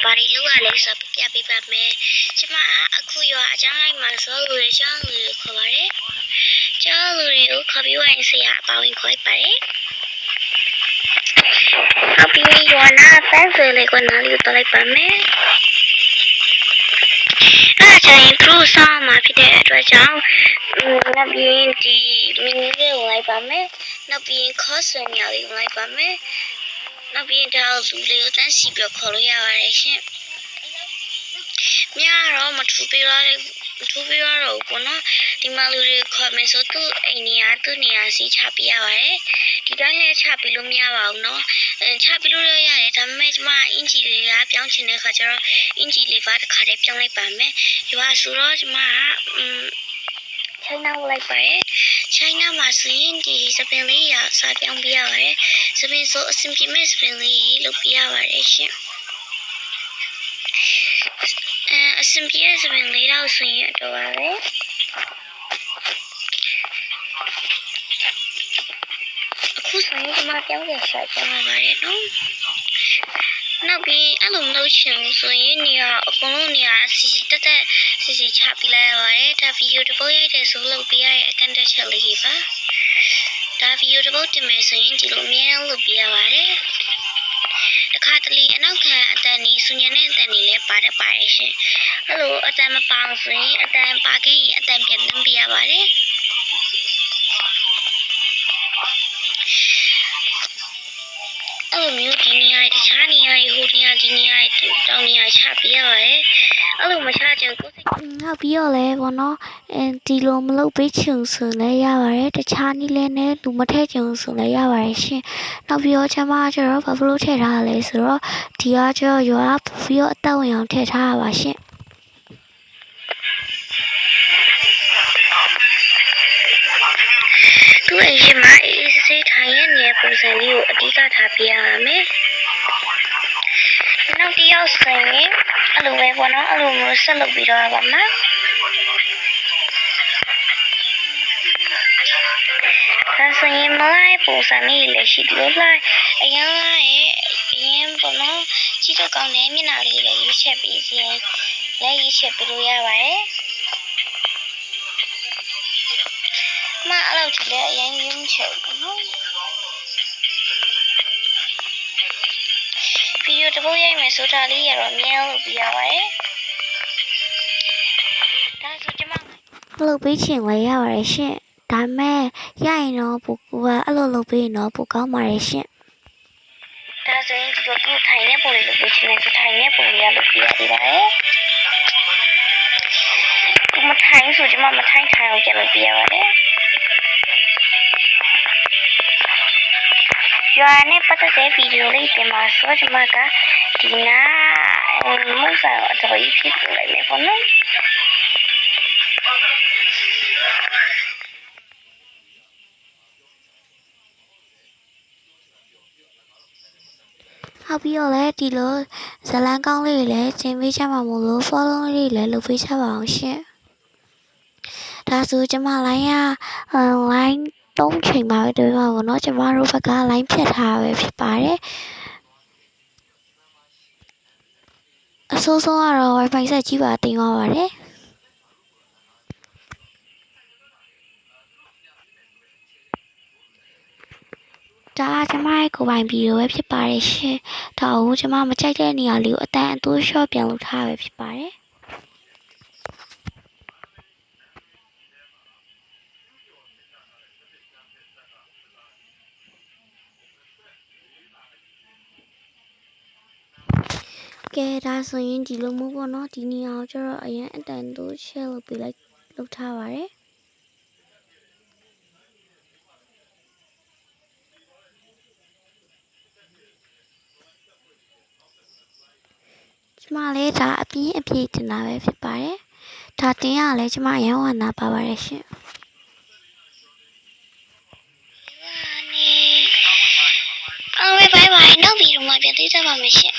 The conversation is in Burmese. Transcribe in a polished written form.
ဘာတွေလုပ်ရလဲဆိုတော့ပြပေးပါမယ်ကျမအခုရောအကြောင်းလိုက်မှာဆိုလို့ကျောင်းလူခေါ်ပါတယ်ကျောင်းလူတွေကိုခေါ်ပြီးဝိုင်းဆရာအပေါင်းခေါ်ပါတယ်ဟုတ်ပြီရောနာပန်းစလေးကိုနားလေးတော့လိုက်ပါမယ်အဲ့ဒါချင်းသူ့ဆောင်မှာဖြစ်တဲ့အတွက်ကြောင့်နောက်ပြီးဒီမင်းလေးကိုလိုက်ပါမယ်နောက်ပြီးခေါ်ဆွေးညာလေးကိုလိုက်ပါမယ်နောက်ပြီးတော့လူလေးကိုတန်းစီပြီးခေါ်လို့ရပါတယ်ရှင်မြားတော့မထူပေးရတော့ဘောနော်ဒီမှာလူတွေခေါ်မယ်ဆိုသူ့အိမ်နေရာသူ့နေရာစီချပေးရပါတယ်ဒီတိုင်းလည်းချပေးလို့မရပါဘူးနော်ချပေးလို့ရတယ်ဒါပေမဲ့ကျမအင်ဂျီလေးကပြောင်းချင်တဲ့ခါကျတော့အင်ဂျီလေးပါတစ်ခါတည်းပြောင်းလိုက်ပါမယ်ရွာဆိုတော့ကျမChina လိုက်ပါတယ် China မှာဆိုရင်ဒီစပင်လေးရစာပြောင်းပြရပါတယ်စပင်ဆိုအဆင်ပြေမဲ့စပင်လေးလုပ်ပြရပါတယ်ရှင်အဆင်ပြေတဲ့စပင်လေးတော့ဆိုရင်တော့ပါပဲအခုဆိုရင်ဒီမှာပြောင်းရရှာကြမှာပါတယ်နော်နောက်ပြီးအဲ့လိုမလုပ်ချင်ဘူးဆိုရင်နေရာအကုန်လုံးနေရာစီချပြလိုက်ရပါတယ်ဒါဗီဒီယိုတစ်ပုတ်ရိုက်တယ်ဆိုလုပ်ပြရတဲ့အကန့်အသတ်ချက်လေးပါဒါဗီဒီယိုတစ်ပုတ်တင်မယ်ဆိုရင်ဒီလိုအများကြီးလုပ်ပြရပါတယ်တခါတလေအနောက်ခံအတန်ကြီးစူညံတဲ့အတန်ကြီးလည်းပါတယ်ရှင်အဲ့လိုအတန်မပါအောင်ဆိုရင်အတန်ပါခဲ့ရင်အတန်ပြန်သွင်းပြရပါတယ်အဲ့လိုမျိုးဒီနေရာတခြားနေရာဟိုနေရာဒီနေရာတောင်နေရာချပြရပါတယ်အဲ့လိုမချချင်ကိုယ်စိတ်နောက်ပြီးတော့လဲပေါ့နော်ဒီလိုမလုပ်ပေးချင်ဆိုလည်းရပါတယ်တခြားနည်းလဲနဲ့လူမထည့်ချင်ဆိုလည်းရပါတယ်ရှင်နောက်ပြီးတော့ကျွန်မကျတော့ဘာလို့ထည့်ထားရလဲဆိုတော့ဒီကကျတော့ရွာပြီးတော့အသက်ဝင်အောင်ထည့်ထားရပါရှင်သူ့အိမ်ရှိမှာအေးဆေးထိုင်ရတဲ့ပုံစံလေးကိုအဓိကထားပြရမယ်နောက်တစ်ယောက်ဆိုရင်အဲ့လိုပဲပေါ့နော်အဲ့လိုမျိုးဆက်လုပ်ပြီးတော့ပါမယ်ဒါဆိုရင်မလိုက်ပုံစံလေးလည်းရှိတယ်လိုက်အရင်ပေါ့နော်ကြည့်တော့ကောင်းတယ်မျက်နှာလေးလည်းရွေးချက်ပြီးစီလည်းရွေးချက်ပြီးလို့ရပါတယ်မအဲ့လိုဒီလည်းအရင်ရွေးချက်ပေါ့နော်ဗီဒီယိုတစ်ပုတ်ရိုက်မယ်ဆိုတာလေးရတော့မြင်လို့ပြရပါတယ်ဒါဆိုကျမလုပ်ပေးချင်လည်းရပါတယ်ရှင်ဒါမဲ့ရရင်တော့ပိုကအဲ့လိုလုပ်ပေးရင်တော့ပိုကောင်းပါတယ်ရှင်ဒါဆိုရင်ဒီလိုသူထိုင်နေပုံလေးလုပ်ပေးချင်တယ်ဆိုထိုင်နေပုံလေးရလုပ်ပြရသေးပါတယ်မထိုင်ဆိုကျမမထိုင်အောင်ကြလုပ်ပြရပါတယ်ရွာနဲ့ပတ်သက်တဲ့ဗီဒီယိုလေးတင်ပါဆိုကျမကဒီနာမုစားအတော်ကြီးဖြစ်လိုက်မယ်ပေါ့နော်ဟုတ်ပြီးတော့လည်းဒီလိုဇလန်းကောင်းလေးလည်းချိန်ပေးချမှာမို့လို့ follow လေးလည်းလုပ်ပေးချပါအောင်ရှင်ဒါဆိုကျမ line 3ချိန်ပါပဲတွေ့ပါဘောနော်ကျမတို့ဘက်က line ဖြတ်ထားပဲဖြစ်ပါတယ်အဆိုးဆုံးကတော့ wifi ဆက်ကြီးပါတင်သွားပါတယ်ဒါကျမရဲ့ကိုယ်ပိုင်ဗီဒီယိုပဲဖြစ်ပါတယ်ရှင်ဒါကိုကျမမကြိုက်တဲ့နေရာလေးကိုအတန်အတိုးရှော့ပြန်လုပ်ထားပဲဖြစ်ပါတယ်ကဲဒါဆိုရင်ဒီလိုမျိုးပေါ့နော်ဒီနေရာကိုကျတော့အရင်အတန်တိုးရှယ်လုပ်ပေးလိုက်လုပ်ထားပါတယ်ကျမလည်းဒါအပြင်းအပြေတင်တာပဲဖြစ်ပါတယ်ဒါတင်ရလဲကျမရန်ဝနာပါပါတယ်ရှင်အော်ဘိုင်ဘိုင်နောက်ပြီးတော့မှပြန်တွေ့ကြပါမယ်ရှင်